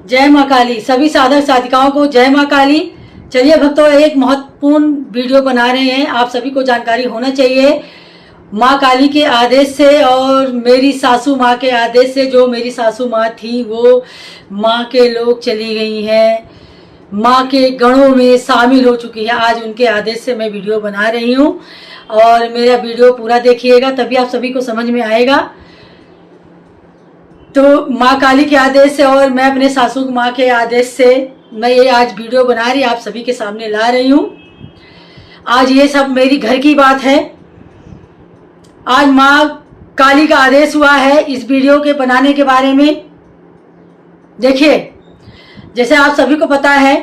जय माँ काली। सभी साधक साधिकाओं को जय माँ काली। चलिए भक्तों, एक महत्वपूर्ण वीडियो बना रहे हैं, आप सभी को जानकारी होना चाहिए। माँ काली के आदेश से और मेरी सासू माँ के आदेश से, जो मेरी सासू माँ थी वो माँ के लोग चली गई हैं, माँ के गणों में शामिल हो चुकी है। आज उनके आदेश से मैं वीडियो बना रही हूँ और मेरा वीडियो पूरा देखिएगा, तभी आप सभी को समझ में आएगा। तो माँ काली के आदेश से और मैं अपने सासू माँ के आदेश से मैं ये आज वीडियो बना रही, आप सभी के सामने ला रही हूँ। आज ये सब मेरी घर की बात है। आज माँ काली का आदेश हुआ है इस वीडियो के बनाने के बारे में। देखिए, जैसे आप सभी को पता है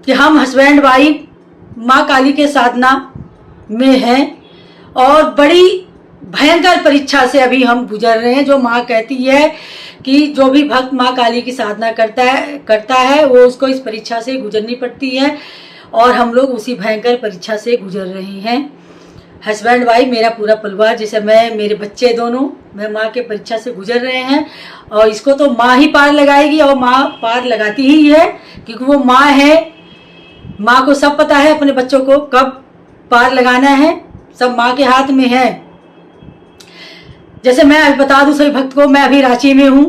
कि हम हस्बैंड वाइफ माँ काली के साधना में हैं और बड़ी भयंकर परीक्षा से अभी हम गुजर रहे हैं। जो माँ कहती है कि जो भी भक्त माँ काली की साधना करता है वो उसको इस परीक्षा से गुजरनी पड़ती है और हम लोग उसी भयंकर परीक्षा से गुजर रहे हैं। हस्बैंड वाइफ, मेरा पूरा परिवार, जैसे मैं, मेरे बच्चे दोनों, मैं माँ के परीक्षा से गुजर रहे हैं और इसको तो माँ ही पार लगाएगी और माँ पार लगाती ही है, क्योंकि वो माँ है। माँ को सब पता है अपने बच्चों को कब पार लगाना है, सब माँ के हाथ में है। जैसे मैं अभी बता दूं सभी भक्त को, मैं अभी रांची में हूँ।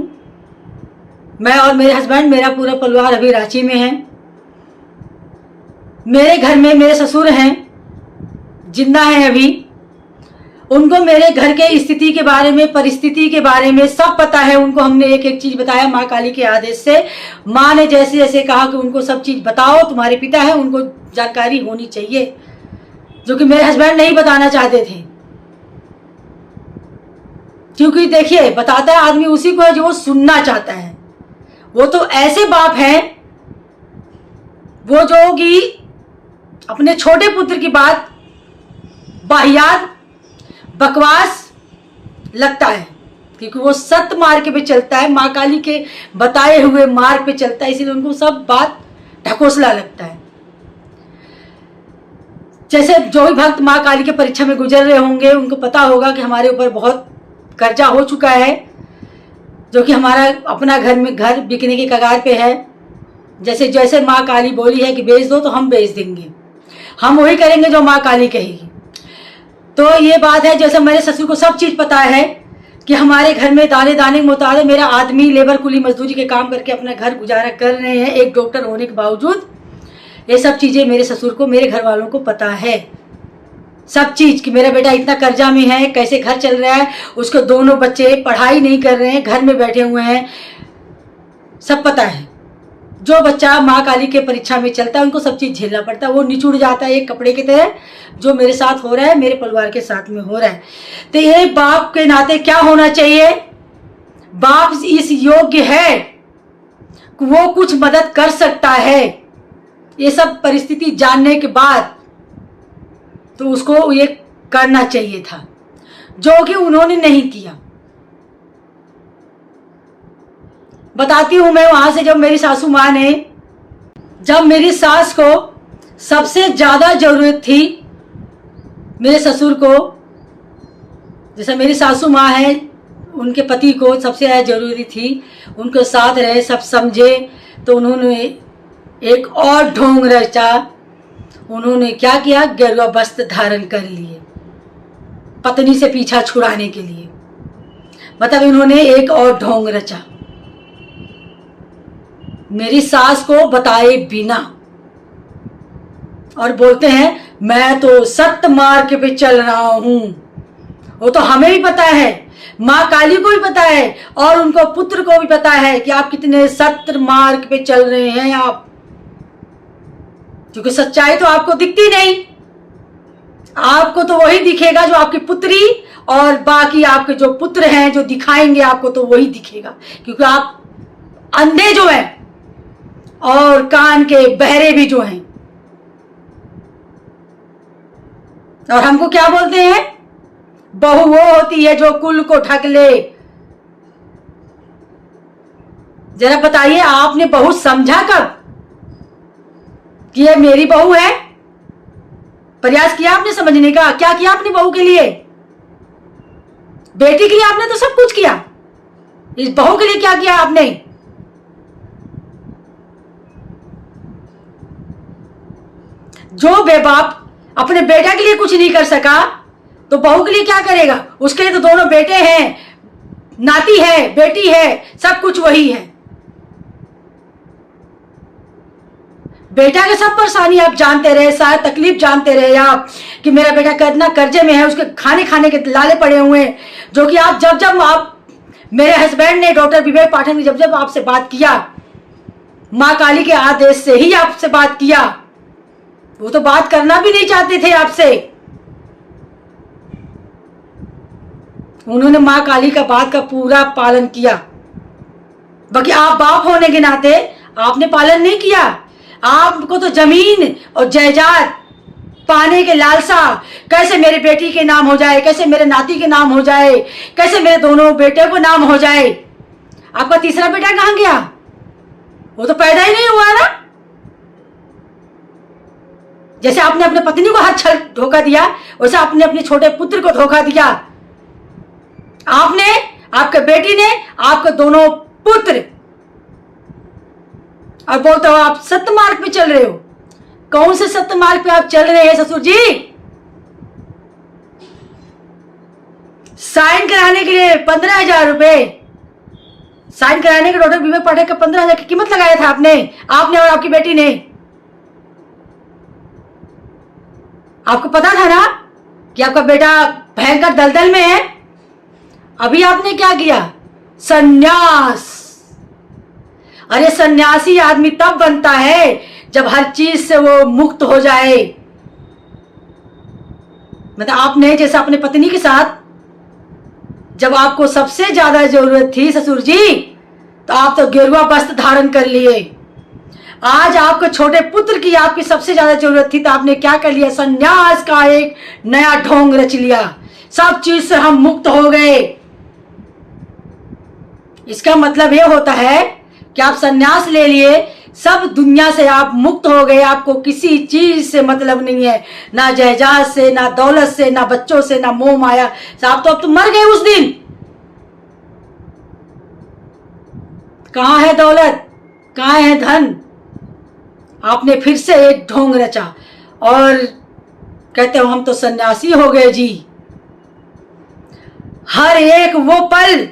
मैं और मेरे हस्बैंड, मेरा पूरा परिवार अभी रांची में है। मेरे घर में मेरे ससुर हैं, जिंदा हैं अभी। उनको मेरे घर के स्थिति के बारे में, परिस्थिति के बारे में सब पता है। उनको हमने एक एक चीज बताया माँ काली के आदेश से। माँ ने जैसे जैसे कहा कि उनको सब चीज बताओ, तुम्हारे पिता है, उनको जानकारी होनी चाहिए, जो कि मेरे हस्बैंड नहीं बताना चाहते थे। क्योंकि देखिए, बताता है आदमी उसी को है जो वो सुनना चाहता है। वो तो ऐसे बाप हैं वो जो कि अपने छोटे पुत्र की बात वाहियात बकवास लगता है, क्योंकि वो सत्य मार्ग पे चलता है, माँ काली के बताए हुए मार्ग पे चलता है, इसीलिए उनको सब बात ढकोसला लगता है। जैसे जो भी भक्त माँ काली के परीक्षा में गुजर रहे होंगे उनको पता होगा कि हमारे ऊपर बहुत कर्जा हो चुका है, जो कि हमारा अपना घर बिकने की कगार पे है। जैसे जैसे माँ काली बोली है कि बेच दो, तो हम बेच देंगे, हम वही करेंगे जो माँ काली कहेगी। तो ये बात है। जैसे मेरे ससुर को सब चीज़ पता है कि हमारे घर में दाने दाने मुताबिक मेरा आदमी लेबर कुली मजदूरी के काम करके अपना घर गुजारा कर रहे हैं, एक डॉक्टर होने के बावजूद। ये सब चीज़ें मेरे ससुर को, मेरे घर वालों को पता है, सब चीज़ कि मेरा बेटा इतना कर्जा में है, कैसे घर चल रहा है, उसके दोनों बच्चे पढ़ाई नहीं कर रहे हैं, घर में बैठे हुए हैं, सब पता है। जो बच्चा माँ काली के परीक्षा में चलता है उनको सब चीज़ झेलना पड़ता है। वो निचुड़ जाता है एक कपड़े की तरह, जो मेरे साथ हो रहा है, मेरे परिवार के साथ में हो रहा है। तो ये बाप के नाते क्या होना चाहिए, बाप इस योग्य है कि वो कुछ मदद कर सकता है। ये सब परिस्थिति जानने के बाद तो उसको ये करना चाहिए था, जो कि उन्होंने नहीं किया। बताती हूं मैं वहां से, जब मेरी सासू माँ ने, जब मेरी सास को सबसे ज्यादा जरूरत थी मेरे ससुर को, जैसे मेरी सासू माँ है, उनके पति को सबसे ज्यादा जरूरी थी, उनके साथ रहे, सब समझे, तो उन्होंने एक और ढोंग रचा। उन्होंने क्या किया, गेरुआ वस्त्र धारण कर लिए पत्नी से पीछा छुड़ाने के लिए। मतलब इन्होंने एक और ढोंग रचा मेरी सास को बताए बिना, और बोलते हैं मैं तो सत्य मार्ग पे चल रहा हूं। वो तो हमें भी पता है, माँ काली को भी पता है और उनको पुत्र को भी पता है कि आप कितने सत्य मार्ग पे चल रहे हैं आप, क्योंकि सच्चाई तो आपको दिखती नहीं। आपको तो वही दिखेगा जो आपकी पुत्री और बाकी आपके जो पुत्र हैं, जो दिखाएंगे आपको, तो वही दिखेगा, क्योंकि आप अंधे जो हैं और कान के बहरे भी जो हैं। और हमको क्या बोलते हैं, बहू वो होती है जो कुल को ढक ले। जरा बताइए, आपने बहू समझा कब कि ये मेरी बहू है? प्रयास किया आपने समझने का? क्या किया आपने बहू के लिए? बेटी के लिए आपने तो सब कुछ किया, इस बहू के लिए क्या किया आपने? जो बेबाप अपने बेटा के लिए कुछ नहीं कर सका तो बहू के लिए क्या करेगा? उसके लिए तो दोनों बेटे हैं, नाती है, बेटी है, सब कुछ वही है। बेटा के सब परेशानी आप जानते रहे, सारा तकलीफ जानते रहे आप कि मेरा बेटा कितना कर्जे में है, उसके खाने के लाले पड़े हुए हैं, जो कि आप जब आप मेरे हस्बैंड ने, डॉक्टर विवेक पाठक ने जब आपसे बात किया, माँ काली के आदेश से ही आपसे बात किया। वो तो बात करना भी नहीं चाहते थे आपसे। उन्होंने माँ काली का बात का पूरा पालन किया। बाकी आप बाप होने के नाते आपने पालन नहीं किया। आपको तो जमीन और जायदाद पाने के लालसा, कैसे मेरी बेटी के नाम हो जाए, कैसे मेरे नाती के नाम हो जाए, कैसे मेरे दोनों बेटे को नाम हो जाए। आपका तीसरा बेटा कहां गया? वो तो पैदा ही नहीं हुआ ना। जैसे आपने अपने पत्नी को हर छल धोखा दिया, वैसे आपने अपने छोटे पुत्र को धोखा दिया। आपने, आपके बेटी ने, आपके दोनों पुत्र, और बोलते हो आप सत्य मार्ग पे चल रहे हो। कौन से सत्य मार्ग पे आप चल रहे हैं ससुर जी? साइन कराने के लिए 15,000 रुपए, साइन कराने के डॉक्टर विवेक पाठक का 15,000 की कीमत लगाया था आपने और आपकी बेटी ने। आपको पता था ना कि आपका बेटा भयंकर दलदल में है। अभी आपने क्या किया? संन्यास। अरे सन्यासी आदमी तब बनता है जब हर चीज से वो मुक्त हो जाए। मतलब आपने जैसे अपने पत्नी के साथ, जब आपको सबसे ज्यादा जरूरत थी ससुर जी, तो आप तो गेरुआ वस्त्र धारण कर लिए। आज आपके छोटे पुत्र की आपकी सबसे ज्यादा जरूरत थी, तो आपने क्या कर लिया? सन्यास का एक नया ढोंग रच लिया। सब चीज से हम मुक्त हो गए। इसका मतलब यह होता है कि आप सन्यास ले लिए, सब दुनिया से आप मुक्त हो गए। आपको किसी चीज से मतलब नहीं है, ना जायदाद से, ना दौलत से, ना बच्चों से, ना मोह माया। आप तो अब तो मर गए उस दिन। कहां है दौलत, कहां है धन? आपने फिर से एक ढोंग रचा और कहते हो हम तो सन्यासी हो गए जी। हर एक वो पल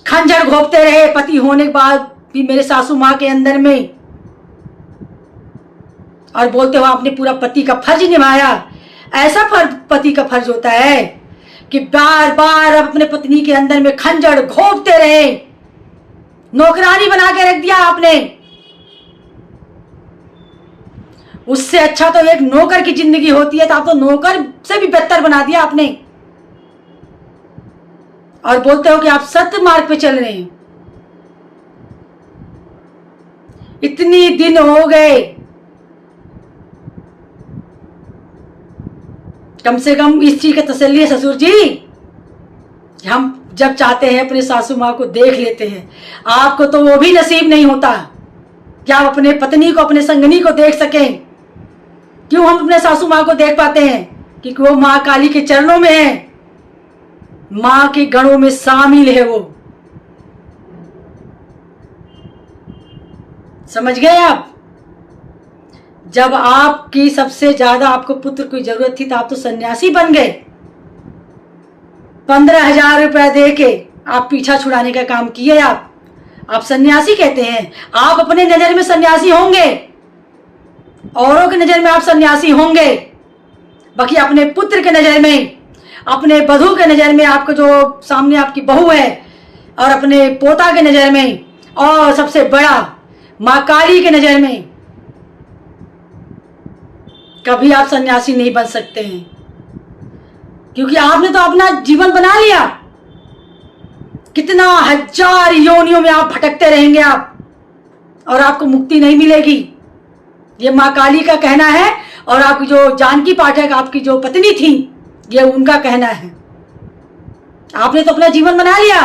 खंजर घोंपते रहे पति होने के बाद भी मेरे सासू माँ के अंदर में, और बोलते हो आपने पूरा पति का फर्ज निभाया। ऐसा पति का फर्ज होता है कि बार बार अपने पत्नी के अंदर में खंजर घोंपते रहे। नौकरानी बना के रख दिया आपने। उससे अच्छा तो एक नौकर की जिंदगी होती है, तो आप तो नौकर से भी बेहतर बना दिया आपने। और बोलते हो कि आप सत्य मार्ग पे चल रहे हैं। इतनी दिन हो गए, कम से कम इस चीज का तसल्ली है ससुर जी, हम जब चाहते हैं अपने सासू माँ को देख लेते हैं। आपको तो वो भी नसीब नहीं होता कि आप अपने पत्नी को, अपने संगनी को देख सकें। क्यों हम अपने सासू माँ को देख पाते हैं? क्योंकि वो माँ काली के चरणों में है, माँ के गणों में शामिल है वो। समझ गए आप? जब आपकी सबसे ज्यादा आपको पुत्र की जरूरत थी, तो आप तो सन्यासी बन गए। 15,000 रुपए दे के आप पीछा छुड़ाने का काम किए। आप सन्यासी कहते हैं। आप अपने नजर में सन्यासी होंगे, औरों की नजर में आप सन्यासी होंगे, बाकी अपने पुत्र के नजर में, अपने बधू के नजर में, आपको जो सामने आपकी बहू है, और अपने पोता के नजर में, और सबसे बड़ा माँ काली के नजर में, कभी आप सन्यासी नहीं बन सकते हैं। क्योंकि आपने तो अपना जीवन बना लिया। कितना हजार योनियों में आप भटकते रहेंगे आप, और आपको मुक्ति नहीं मिलेगी। ये माँ काली का कहना है, और आपकी जो जानकी पाठक आपकी जो पत्नी थी, ये उनका कहना है। आपने तो अपना जीवन बना लिया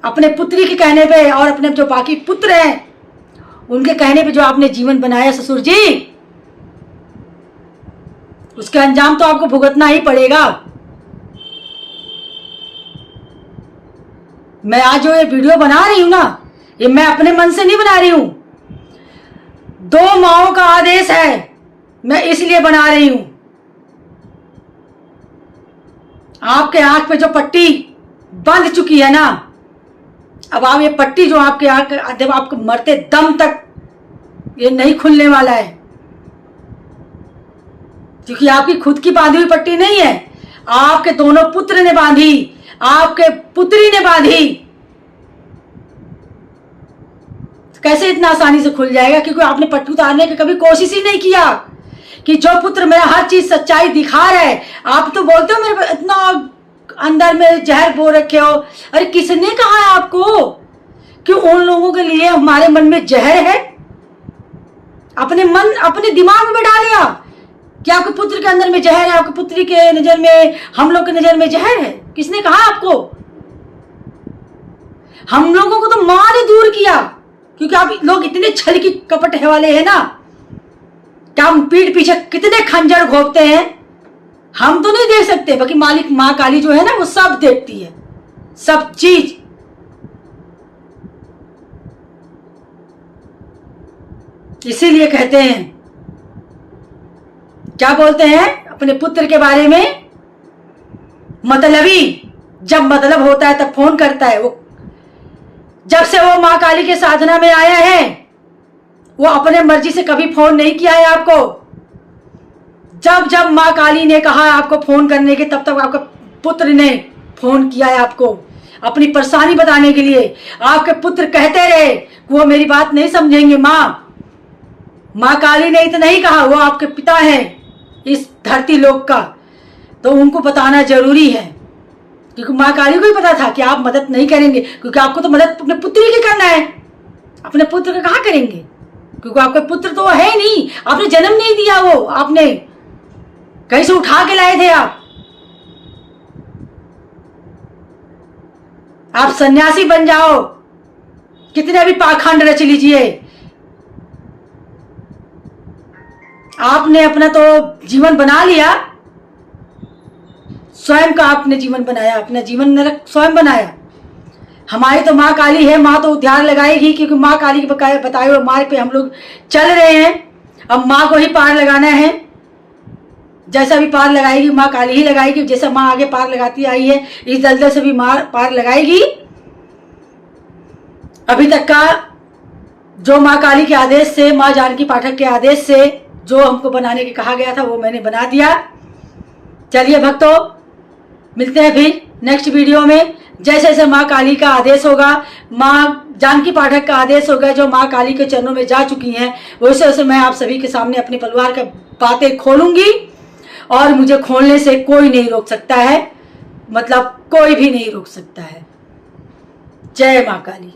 अपने पुत्री के कहने पे, और अपने जो बाकी पुत्र हैं उनके कहने पे जो आपने जीवन बनाया ससुर जी, उसका अंजाम तो आपको भुगतना ही पड़ेगा। मैं आज जो ये वीडियो बना रही हूं ना, ये मैं अपने मन से नहीं बना रही हूं। दो माओं का आदेश है, मैं इसलिए बना रही हूं। आपके आंख पे जो पट्टी बंध चुकी है ना, अब आप ये पट्टी जो आपके आंख, जब आपको मरते दम तक ये नहीं खुलने वाला है, क्योंकि आपकी खुद की बांधी हुई पट्टी नहीं है, आपके दोनों पुत्र ने बांधी, आपके पुत्री ने बांधी। कैसे इतना आसानी से खुल जाएगा? क्योंकि आपने पट्टी उतारने की कभी कोशिश ही नहीं किया कि जो पुत्र मेरा हर चीज सच्चाई दिखा रहा है। आप तो बोलते हो मेरे इतना अंदर में जहर बो रखे हो। अरे किसने कहा है आपको कि उन लोगों के लिए हमारे मन में जहर है? अपने दिमाग में बैठा लिया कि आपके पुत्र के अंदर में जहर है, आपकी पुत्री के नजर में, हम लोग के नजर में जहर है। किसने कहा आपको? हम लोगों को तो मां ने दूर किया, क्योंकि आप लोग इतने छल की कपट है वाले हैं ना, क्या हम पीठ पीछे कितने खंजर घोंपते हैं। हम तो नहीं देख सकते, बाकी मालिक मां काली जो है ना, वो सब देखती है, सब चीज। इसीलिए कहते हैं, क्या बोलते हैं अपने पुत्र के बारे में, मतलबी। जब मतलब होता है तब फोन करता है। वो जब से वो मां काली के साधना में आया है, वो अपने मर्जी से कभी फोन नहीं किया है आपको। जब जब मां काली ने कहा आपको फोन करने के, तब तक आपके पुत्र ने फोन किया है आपको, अपनी परेशानी बताने के लिए। आपके पुत्र कहते रहे कि वो मेरी बात नहीं समझेंगे। मां काली ने इतना ही कहा, वो आपके पिता हैं इस धरती लोक का, तो उनको बताना जरूरी है। क्योंकि मां काली को ही पता था कि आप मदद नहीं करेंगे, क्योंकि आपको तो मदद अपने पुत्री की करना है। अपने पुत्र का कहाँ करेंगे? क्योंकि आपके पुत्र तो है ही नहीं, आपने जन्म नहीं दिया, वो आपने कहीं से उठा के लाए थे। आप सन्यासी बन जाओ, कितने भी पाखंड रच लीजिए, आपने अपना तो जीवन बना लिया, स्वयं का आपने जीवन बनाया, अपना जीवन नरक स्वयं बनाया। हमारी तो माँ काली है, माँ तो उद्धार लगाएगी, क्योंकि माँ काली के बताए हुए मार्ग पे हम लोग चल रहे हैं। अब माँ को ही पार लगाना है, जैसा भी पार लगाएगी माँ काली ही लगाएगी। जैसा माँ आगे पार लगाती आई है, इस दलदल से भी माँ पार लगाएगी। अभी तक का जो माँ काली के आदेश से, माँ जानकी पाठक के आदेश से जो हमको बनाने के कहा गया था, वो मैंने बना दिया। चलिए भक्तों, मिलते हैं फिर नेक्स्ट वीडियो में। जैसे जैसे माँ काली का आदेश होगा, माँ जानकी पाठक का आदेश होगा, जो माँ काली के चरणों में जा चुकी हैं, वैसे वैसे मैं आप सभी के सामने अपने परिवार का बातें खोलूंगी। और मुझे खोलने से कोई नहीं रोक सकता है, मतलब कोई भी नहीं रोक सकता है। जय माँ काली।